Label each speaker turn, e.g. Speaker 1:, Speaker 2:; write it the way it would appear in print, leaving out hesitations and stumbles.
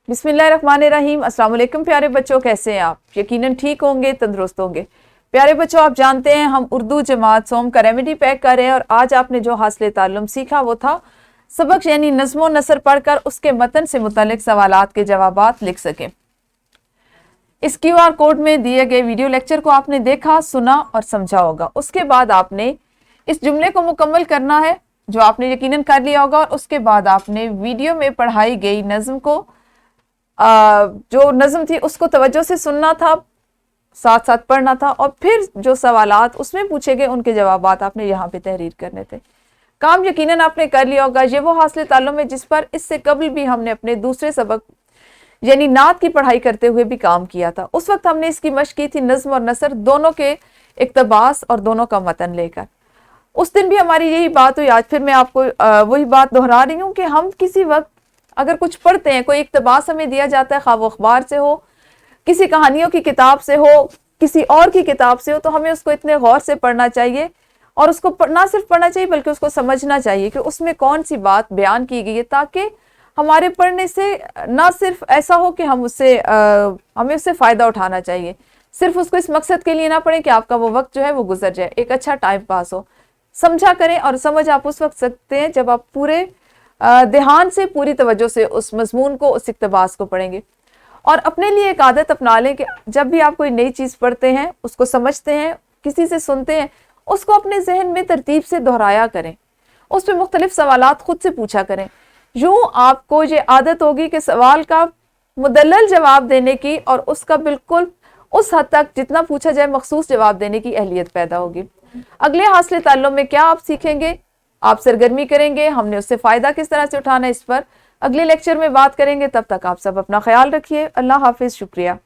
Speaker 1: बिस्मिल्लाहिर्रहमानिर्रहीम। अस्सलाम वालेकुम प्यारे बच्चों, कैसे हैं आप? यकीनन ठीक होंगे, तंदुरुस्त होंगे। प्यारे बच्चों, आप जानते हैं हम उर्दू जमात सोम का रेमेडी पैक कर रहे हैं और आज आपने जो हासिल ताल्लुम सीखा वो था सबक यानी नज़्म व नसर पढ़कर उसके मतन से मुतालिक सवालात के जवाबात लिख सकें। इस QR कोड में दिए गए वीडियो लेक्चर को आपने देखा, सुना और समझा होगा। उसके बाद आपने इस जुमले को मुकम्मल करना है जो आपने यकीनन कर लिया होगा, और उसके बाद आपने वीडियो में पढ़ाई गई नज़्म को जो नज़्म थी उसको तवज्जो से सुनना था, साथ साथ पढ़ना था, और फिर जो सवालात उसमें पूछे गए उनके जवाबात आपने यहाँ पे तहरीर करने थे। काम यकीनन आपने कर लिया होगा। ये वो हासिल ताल्लुम है जिस पर इससे कबल भी हमने अपने दूसरे सबक यानी नात की पढ़ाई करते हुए भी काम किया था। उस वक्त हमने इसकी मशक की थी नज़्म और नसर दोनों के इक्तबास और दोनों का मतन लेकर। उस दिन भी हमारी यही बात हुई। आज फिर मैं आपको वही बात दोहरा रही हूँ कि हम किसी वक्त अगर कुछ पढ़ते हैं, कोई इक्तबास हमें दिया जाता है, खा वो अखबार से हो, किसी कहानियों की किताब से हो, किसी और की किताब से हो, तो हमें उसको इतने गौर से पढ़ना चाहिए और उसको ना सिर्फ पढ़ना चाहिए बल्कि उसको समझना चाहिए कि उसमें कौन सी बात बयान की गई है, ताकि हमारे पढ़ने से ना सिर्फ ऐसा हो कि हमें उससे फ़ायदा उठाना चाहिए, सिर्फ उसको इस मकसद के लिए ना पढ़ें कि आपका वो वक्त जो है वो गुजर जाए, एक अच्छा टाइम पास हो। समझा करें, और समझ आप उस वक्त सकते हैं जब आप पूरे ध्यान से, पूरी तवज्जो से उस मजमून को, उस इक्तबास को पढ़ेंगे। और अपने लिए एक आदत अपना लें कि जब भी आप कोई नई चीज़ पढ़ते हैं, उसको समझते हैं, किसी से सुनते हैं, उसको अपने जहन में तरतीब से दोहराया करें, उस पर मुख्तलिफ सवालात खुद से पूछा करें। यूँ आपको ये आदत होगी कि सवाल का मुदल्लल जवाब देने की और उसका बिल्कुल उस हद तक जितना पूछा जाए मखसूस जवाब देने की अहलियत पैदा होगी। अगले हासिल ताल्लुम में क्या आप सीखेंगे, आप सरगर्मी करेंगे, हमने उससे फ़ायदा किस तरह से उठाना है, इस पर अगले लेक्चर में बात करेंगे। तब तक आप सब अपना ख्याल रखिए। अल्लाह हाफिज़। शुक्रिया।